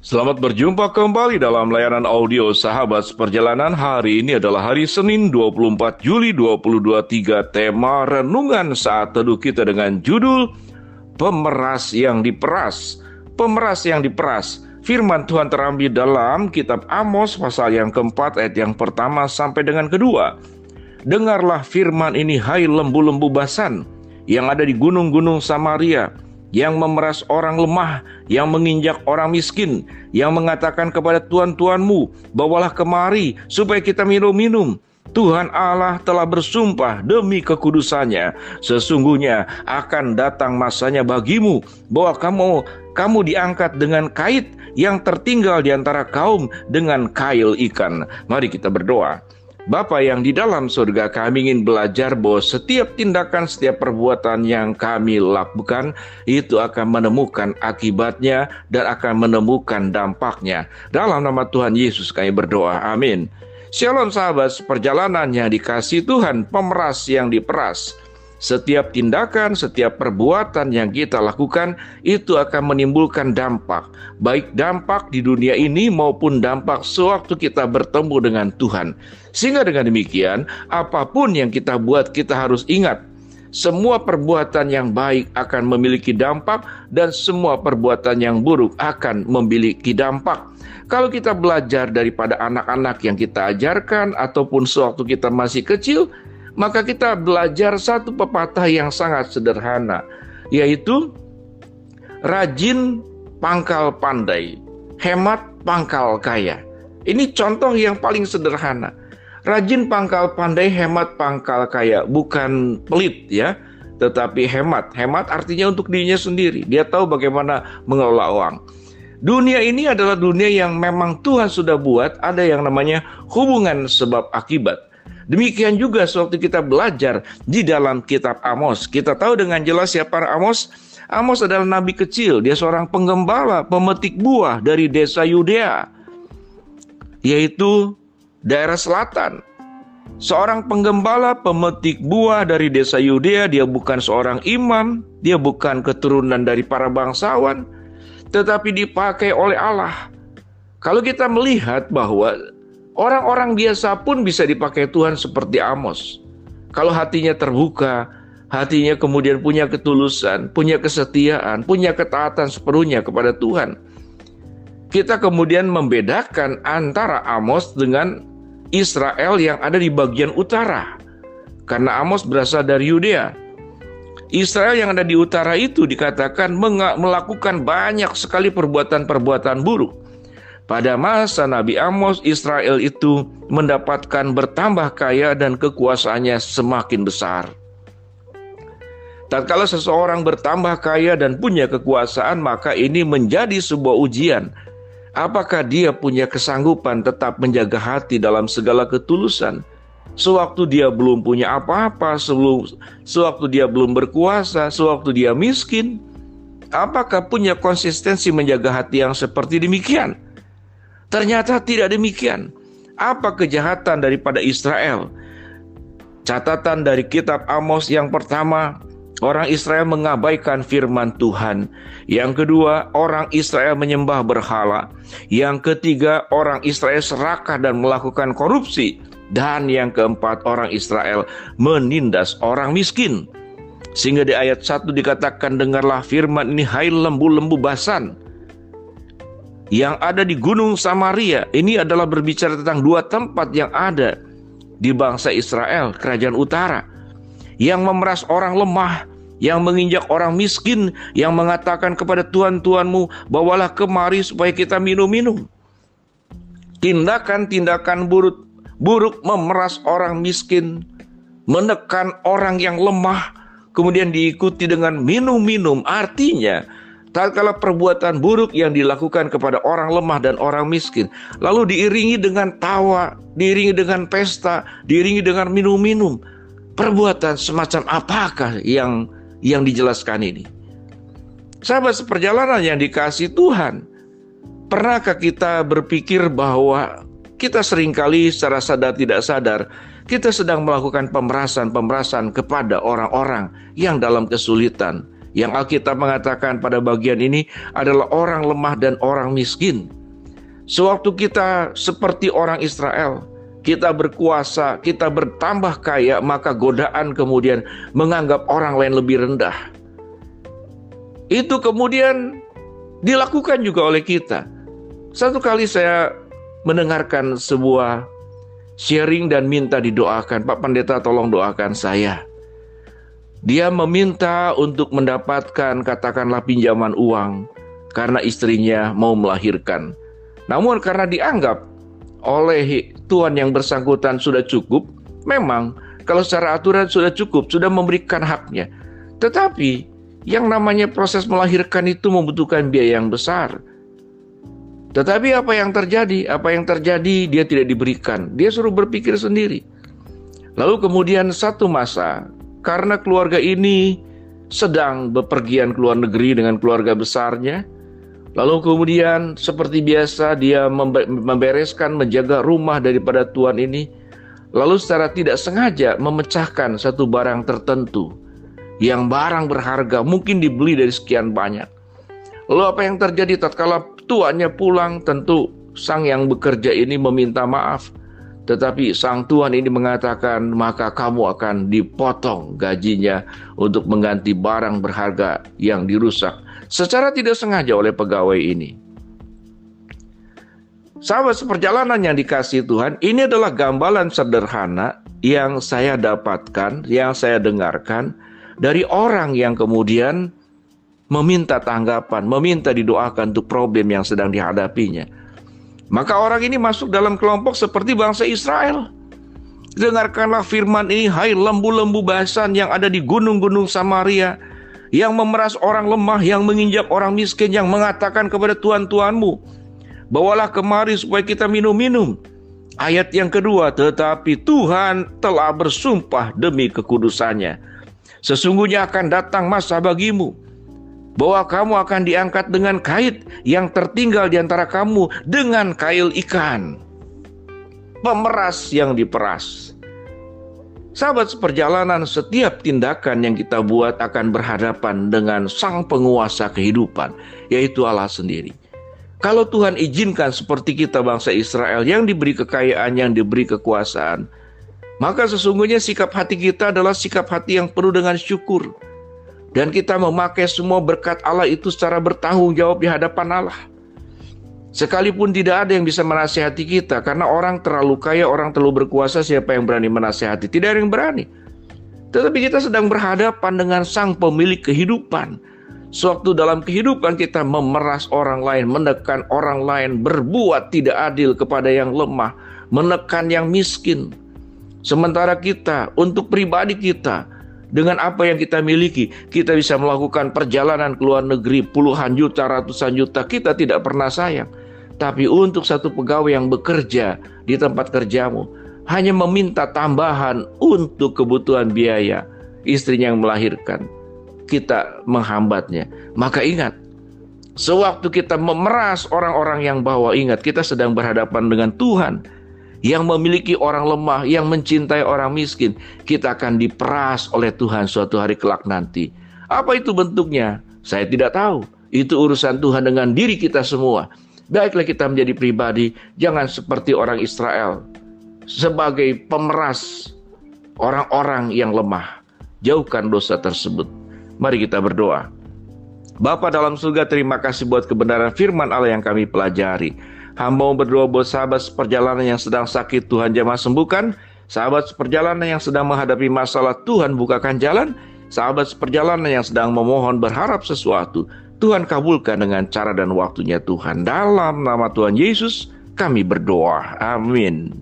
Selamat berjumpa kembali dalam layanan audio Sahabat Seperjalanan. Hari ini adalah hari Senin 24 Juli 2023. Tema renungan saat teduh kita dengan judul Pemeras yang diperas. Pemeras yang diperas. Firman Tuhan terambil dalam kitab Amos pasal yang keempat ayat yang pertama sampai dengan kedua. Dengarlah firman ini, hai lembu-lembu Basan yang ada di gunung-gunung Samaria, yang memeras orang lemah, yang menginjak orang miskin, yang mengatakan kepada tuan-tuanmu, bawalah kemari supaya kita minum-minum. Tuhan Allah telah bersumpah demi kekudusannya, sesungguhnya akan datang masanya bagimu, bahwa kamu diangkat dengan kait yang tertinggal di antara kaum dengan kail ikan. Mari kita berdoa. Bapa yang di dalam surga, kami ingin belajar bahwa setiap tindakan, setiap perbuatan yang kami lakukan itu akan menemukan akibatnya dan akan menemukan dampaknya. Dalam nama Tuhan Yesus kami berdoa, amin. Shalom sahabat seperjalanan yang dikasihi Tuhan, pemeras yang diperas. Setiap tindakan, setiap perbuatan yang kita lakukan itu akan menimbulkan dampak, baik dampak di dunia ini maupun dampak sewaktu kita bertemu dengan Tuhan. Sehingga dengan demikian, apapun yang kita buat, kita harus ingat, semua perbuatan yang baik akan memiliki dampak dan semua perbuatan yang buruk akan memiliki dampak. Kalau kita belajar daripada anak-anak yang kita ajarkan ataupun sewaktu kita masih kecil, maka kita belajar satu pepatah yang sangat sederhana, yaitu rajin pangkal pandai, hemat pangkal kaya. Ini contoh yang paling sederhana. Rajin pangkal pandai, hemat pangkal kaya. Bukan pelit ya, tetapi hemat. Hemat artinya untuk dirinya sendiri. Dia tahu bagaimana mengelola uang. Dunia ini adalah dunia yang memang Tuhan sudah buat, ada yang namanya hubungan sebab akibat. Demikian juga sewaktu kita belajar di dalam kitab Amos. Kita tahu dengan jelas siapa Amos. Amos adalah nabi kecil. Dia seorang penggembala, pemetik buah dari desa Yudea, yaitu daerah selatan. Seorang penggembala, pemetik buah dari desa Yudea. Dia bukan seorang imam, dia bukan keturunan dari para bangsawan, tetapi dipakai oleh Allah. Kalau kita melihat bahwa orang-orang biasa pun bisa dipakai Tuhan seperti Amos. Kalau hatinya terbuka, hatinya kemudian punya ketulusan, punya kesetiaan, punya ketaatan sepenuhnya kepada Tuhan. Kita kemudian membedakan antara Amos dengan Israel yang ada di bagian utara. Karena Amos berasal dari Yudea. Israel yang ada di utara itu dikatakan melakukan banyak sekali perbuatan-perbuatan buruk. Pada masa Nabi Amos, Israel itu mendapatkan bertambah kaya dan kekuasaannya semakin besar. Tatkala seseorang bertambah kaya dan punya kekuasaan, maka ini menjadi sebuah ujian. Apakah dia punya kesanggupan tetap menjaga hati dalam segala ketulusan? Sewaktu dia belum punya apa-apa, sewaktu dia belum berkuasa, sewaktu dia miskin, apakah punya konsistensi menjaga hati yang seperti demikian? Ternyata tidak demikian. Apa kejahatan daripada Israel? Catatan dari kitab Amos yang pertama, orang Israel mengabaikan firman Tuhan. Yang kedua, orang Israel menyembah berhala. Yang ketiga, orang Israel serakah dan melakukan korupsi. Dan yang keempat, orang Israel menindas orang miskin. Sehingga di ayat 1 dikatakan, dengarlah firman ini, hai lembu-lembu Basan yang ada di gunung Samaria. Ini adalah berbicara tentang dua tempat yang ada di bangsa Israel, kerajaan utara, yang memeras orang lemah, yang menginjak orang miskin, yang mengatakan kepada tuan-tuanmu, bawalah kemari supaya kita minum-minum. Tindakan-tindakan buruk memeras orang miskin, menekan orang yang lemah, kemudian diikuti dengan minum-minum. Artinya tatkala perbuatan buruk yang dilakukan kepada orang lemah dan orang miskin, lalu diiringi dengan tawa, diiringi dengan pesta, diiringi dengan minum-minum, perbuatan semacam apakah yang dijelaskan ini? Sahabat seperjalanan yang dikasihi Tuhan, pernahkah kita berpikir bahwa kita seringkali secara sadar tidak sadar kita sedang melakukan pemerasan kepada orang-orang yang dalam kesulitan? Yang Alkitab mengatakan pada bagian ini adalah orang lemah dan orang miskin. Sewaktu kita seperti orang Israel, kita berkuasa, kita bertambah kaya, maka godaan kemudian menganggap orang lain lebih rendah. Itu kemudian dilakukan juga oleh kita. Satu kali saya mendengarkan sebuah sharing dan minta didoakan, Pak Pendeta tolong doakan saya. Dia meminta untuk mendapatkan katakanlah pinjaman uang karena istrinya mau melahirkan. Namun karena dianggap oleh Tuhan yang bersangkutan sudah cukup, memang kalau secara aturan sudah cukup, sudah memberikan haknya. Tetapi yang namanya proses melahirkan itu membutuhkan biaya yang besar. Tetapi apa yang terjadi? Apa yang terjadi dia tidak diberikan. Dia suruh berpikir sendiri. Lalu kemudian satu masa, karena keluarga ini sedang bepergian ke luar negeri dengan keluarga besarnya, lalu kemudian seperti biasa dia membereskan, menjaga rumah daripada tuan ini. Lalu secara tidak sengaja memecahkan satu barang tertentu. Yang barang berharga mungkin dibeli dari sekian banyak. Lalu apa yang terjadi tatkala tuannya pulang? Tentu sang yang bekerja ini meminta maaf. Tetapi sang tuan ini mengatakan, maka kamu akan dipotong gajinya untuk mengganti barang berharga yang dirusak secara tidak sengaja oleh pegawai ini. Sahabat seperjalanan yang dikasihi Tuhan, ini adalah gambaran sederhana yang saya dapatkan, yang saya dengarkan dari orang yang kemudian meminta tanggapan, meminta didoakan untuk problem yang sedang dihadapinya. Maka orang ini masuk dalam kelompok seperti bangsa Israel. Dengarkanlah firman ini, hai lembu-lembu basan yang ada di gunung-gunung Samaria, yang memeras orang lemah, yang menginjak orang miskin, yang mengatakan kepada tuan-tuanmu, bawalah kemari supaya kita minum-minum. Ayat yang kedua, tetapi Tuhan telah bersumpah demi kekudusannya, sesungguhnya akan datang masa bagimu, bahwa kamu akan diangkat dengan kait yang tertinggal di antara kamu dengan kail ikan. Pemeras yang diperas. Sahabat seperjalanan, setiap tindakan yang kita buat akan berhadapan dengan sang penguasa kehidupan, yaitu Allah sendiri. Kalau Tuhan izinkan seperti kita bangsa Israel yang diberi kekayaan, yang diberi kekuasaan, maka sesungguhnya sikap hati kita adalah sikap hati yang penuh dengan syukur. Dan kita memakai semua berkat Allah itu secara bertanggung jawab di hadapan Allah. Sekalipun tidak ada yang bisa menasihati kita, karena orang terlalu kaya, orang terlalu berkuasa, siapa yang berani menasihati? Tidak ada yang berani. Tetapi kita sedang berhadapan dengan sang pemilik kehidupan. Sewaktu dalam kehidupan kita memeras orang lain, menekan orang lain, berbuat tidak adil kepada yang lemah, menekan yang miskin. Sementara kita, untuk pribadi kita, dengan apa yang kita miliki, kita bisa melakukan perjalanan ke luar negeri puluhan juta, ratusan juta, kita tidak pernah sayang. Tapi untuk satu pegawai yang bekerja di tempat kerjamu, hanya meminta tambahan untuk kebutuhan biaya, istrinya yang melahirkan, kita menghambatnya. Maka ingat, sewaktu kita memeras orang-orang yang bawah, ingat kita sedang berhadapan dengan Tuhan yang memiliki orang lemah, yang mencintai orang miskin. Kita akan diperas oleh Tuhan suatu hari kelak nanti. Apa itu bentuknya? Saya tidak tahu. Itu urusan Tuhan dengan diri kita semua. Baiklah kita menjadi pribadi, jangan seperti orang Israel, sebagai pemeras orang-orang yang lemah. Jauhkan dosa tersebut. Mari kita berdoa. Bapa dalam surga, terima kasih buat kebenaran firman Allah yang kami pelajari. Hamba berdoa buat sahabat seperjalanan yang sedang sakit, Tuhan jamah sembuhkan. Sahabat seperjalanan yang sedang menghadapi masalah, Tuhan bukakan jalan. Sahabat seperjalanan yang sedang memohon berharap sesuatu, Tuhan kabulkan dengan cara dan waktunya Tuhan. Dalam nama Tuhan Yesus kami berdoa. Amin.